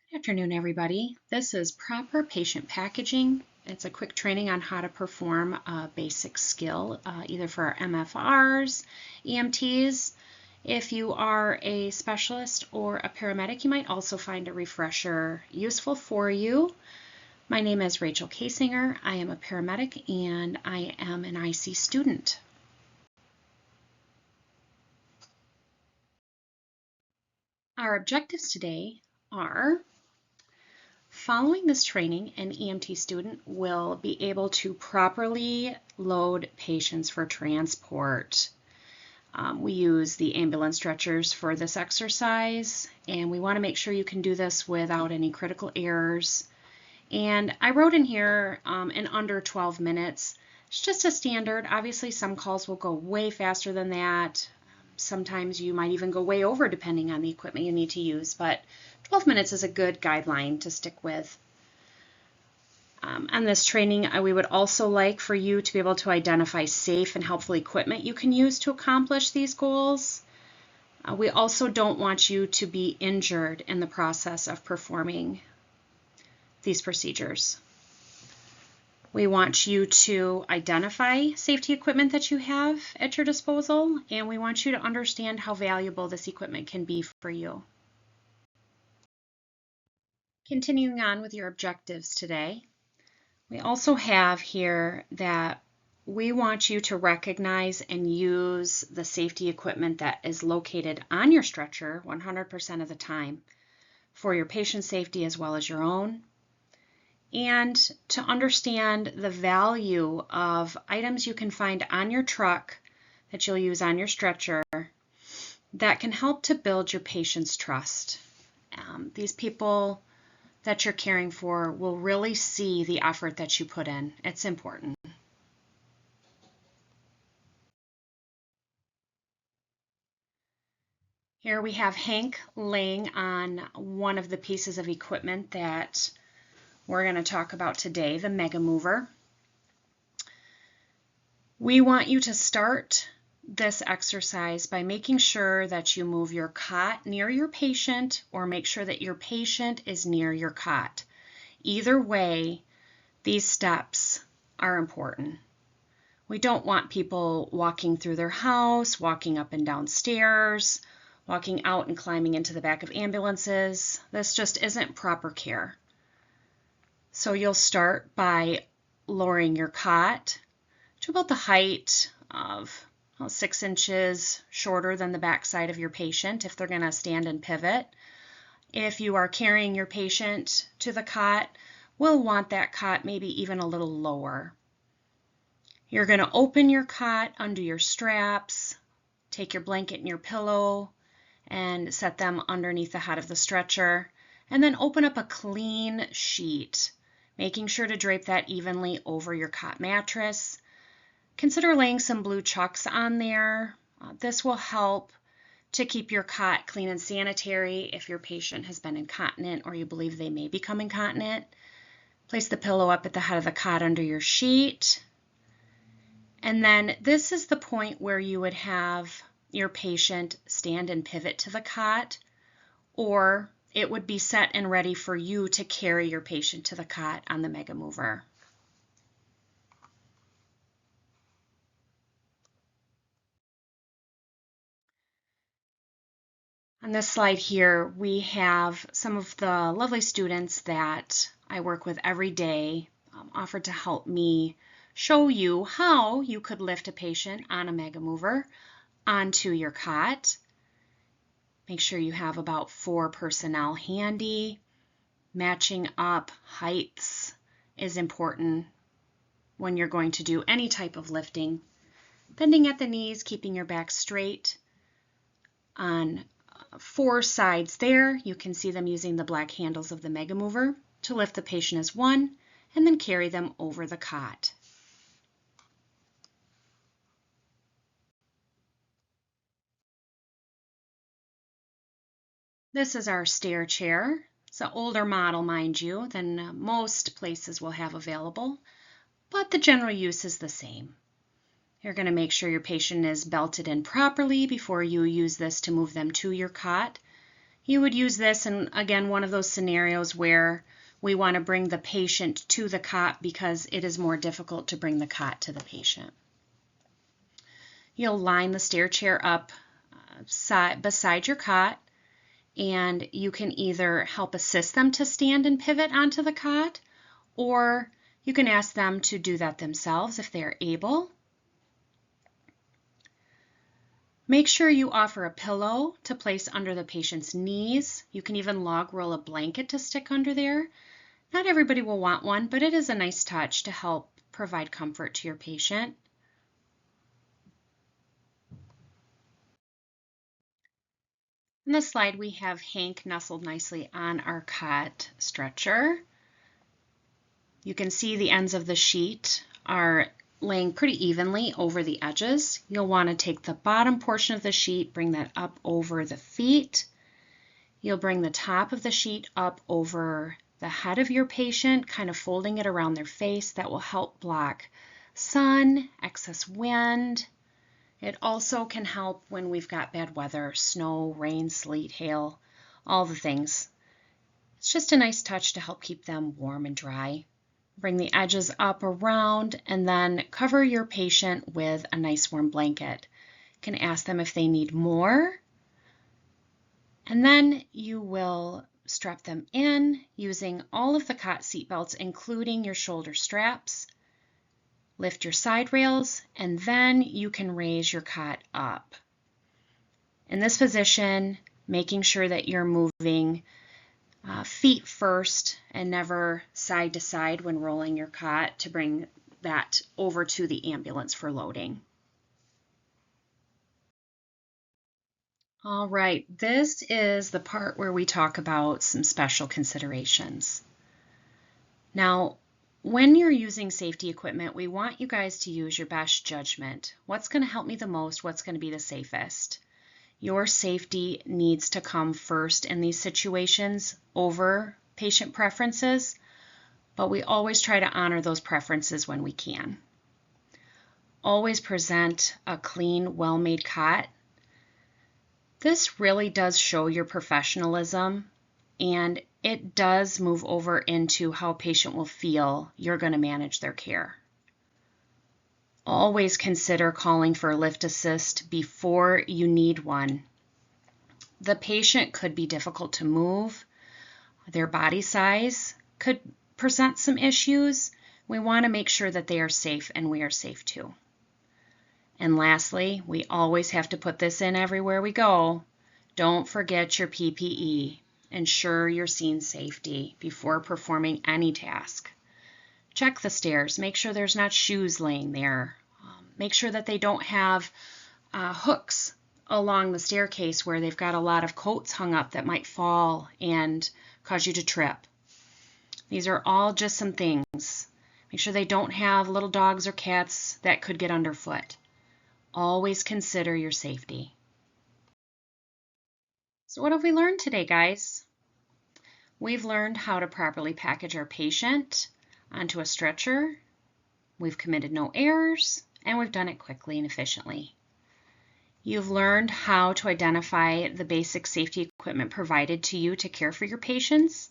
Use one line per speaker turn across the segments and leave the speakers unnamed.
Good afternoon, everybody. This is proper patient packaging. It's a quick training on how to perform a basic skill, either for our MFRs, EMTs. If you are a specialist or a paramedic, you might also find a refresher useful for you. My name is Rachel Kasinger. I am a paramedic and I am an IC student. Our objectives today are: following this training, an EMT student will be able to properly load patients for transport. We use the ambulance stretchers for this exercise, and we want to make sure you can do this without any critical errors. And I wrote in here in under 12 minutes. It's just a standard. Obviously, some calls will go way faster than that. Sometimes you might even go way over depending on the equipment you need to use, but 12 minutes is a good guideline to stick with. On this training, we would also like for you to be able to identify safe and helpful equipment you can use to accomplish these goals. We also don't want you to be injured in the process of performing these procedures. We want you to identify safety equipment that you have at your disposal, and we want you to understand how valuable this equipment can be for you. Continuing on with your objectives today, we also have here that we want you to recognize and use the safety equipment that is located on your stretcher 100% of the time for your patient safety as well as your own, and to understand the value of items you can find on your truck that you'll use on your stretcher that can help to build your patient's trust. These people that you're caring for will really see the effort that you put in. It's important. Here we have Hank laying on one of the pieces of equipment that we're going to talk about today, the Mega Mover. We want you to start this exercise by making sure that you move your cot near your patient, or make sure that your patient is near your cot. Either way, these steps are important. We don't want people walking through their house, walking up and down stairs, walking out and climbing into the back of ambulances. This just isn't proper care. So you'll start by lowering your cot to about the height of 6 inches shorter than the back side of your patient if they're going to stand and pivot. If you are carrying your patient to the cot, we'll want that cot maybe even a little lower. You're going to open your cot, undo your straps, take your blanket and your pillow and set them underneath the head of the stretcher, and then open up a clean sheet, making sure to drape that evenly over your cot mattress. Consider laying some blue chucks on there. This will help to keep your cot clean and sanitary if your patient has been incontinent or you believe they may become incontinent. Place the pillow up at the head of the cot under your sheet. And then this is the point where you would have your patient stand and pivot to the cot, or it would be set and ready for you to carry your patient to the cot on the Mega Mover. On this slide here, we have some of the lovely students that I work with every day offered to help me show you how you could lift a patient on a Mega Mover onto your cot. Make sure you have about 4 personnel handy. Matching up heights is important when you're going to do any type of lifting. Bending at the knees, keeping your back straight. On 4 sides there, you can see them using the black handles of the Mega Mover to lift the patient as one and then carry them over the cot. This is our stair chair. It's an older model, mind you, than most places will have available, but the general use is the same. You're going to make sure your patient is belted in properly before you use this to move them to your cot. You would use this in, again, one of those scenarios where we want to bring the patient to the cot because it is more difficult to bring the cot to the patient. You'll line the stair chair up beside your cot, and you can either help assist them to stand and pivot onto the cot, or you can ask them to do that themselves if they're able. Make sure you offer a pillow to place under the patient's knees. You can even log roll a blanket to stick under there. Not everybody will want one, but it is a nice touch to help provide comfort to your patient. In this slide, we have Hank nestled nicely on our cot stretcher. You can see the ends of the sheet are laying pretty evenly over the edges. You'll want to take the bottom portion of the sheet, bring that up over the feet. You'll bring the top of the sheet up over the head of your patient, kind of folding it around their face. That will help block sun, excess wind. It also can help when we've got bad weather, snow, rain, sleet, hail, all the things. It's just a nice touch to help keep them warm and dry. Bring the edges up around and then cover your patient with a nice warm blanket. You can ask them if they need more. And then you will strap them in using all of the cot seat belts, including your shoulder straps. Lift your side rails, and then you can raise your cot up. In this position, making sure that you're moving feet first and never side to side when rolling your cot to bring that over to the ambulance for loading. All right, this is the part where we talk about some special considerations. Now, when you're using safety equipment, we want you guys to use your best judgment. What's going to help me the most? What's going to be the safest? Your safety needs to come first in these situations over patient preferences, but we always try to honor those preferences when we can. Always present a clean, well-made cot. This really does show your professionalism, and it does move over into how a patient will feel you're going to manage their care. Always consider calling for a lift assist before you need one. The patient could be difficult to move. Their body size could present some issues. We want to make sure that they are safe, and we are safe too. And lastly, we always have to put this in everywhere we go. Don't forget your PPE. Ensure your scene safety before performing any task. Check the stairs. Make sure there's not shoes laying there. Make sure that they don't have hooks along the staircase where they've got a lot of coats hung up that might fall and cause you to trip. These are all just some things. Make sure they don't have little dogs or cats that could get underfoot. Always consider your safety. So what have we learned today, guys? We've learned how to properly package our patient onto a stretcher. We've committed no errors, and we've done it quickly and efficiently. You've learned how to identify the basic safety equipment provided to you to care for your patients.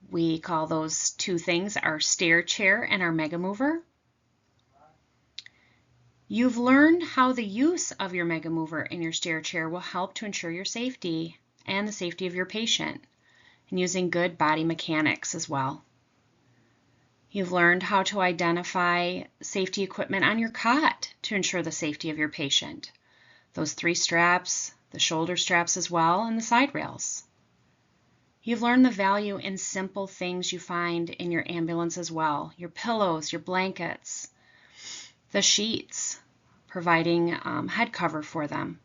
We call those two things our stair chair and our mega mover. You've learned how the use of your mega mover and your stair chair will help to ensure your safety and the safety of your patient, and using good body mechanics as well. You've learned how to identify safety equipment on your cot to ensure the safety of your patient. Those 3 straps, the shoulder straps as well, and the side rails. You've learned the value in simple things you find in your ambulance as well. Your pillows, your blankets, the sheets, providing head cover for them,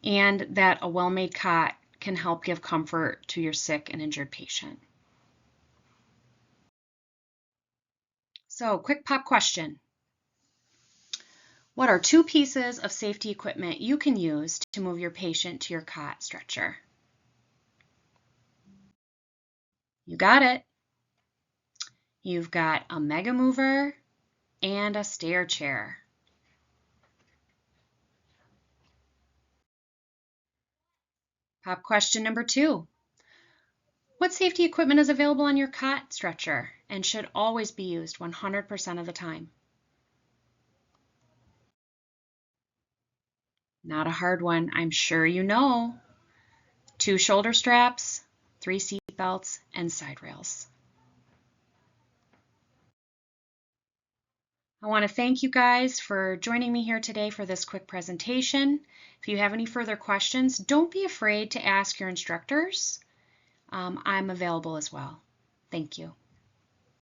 and that a well-made cot can help give comfort to your sick and injured patient. So, quick pop question. What are 2 pieces of safety equipment you can use to move your patient to your cot stretcher? You got it. You've got a mega mover and a stair chair. Pop question number 2. What safety equipment is available on your cot stretcher and should always be used 100% of the time? Not a hard one, I'm sure you know. 2 shoulder straps, 3 seat belts, and side rails. I want to thank you guys for joining me here today for this quick presentation. If you have any further questions, don't be afraid to ask your instructors. I'm available as well. Thank you.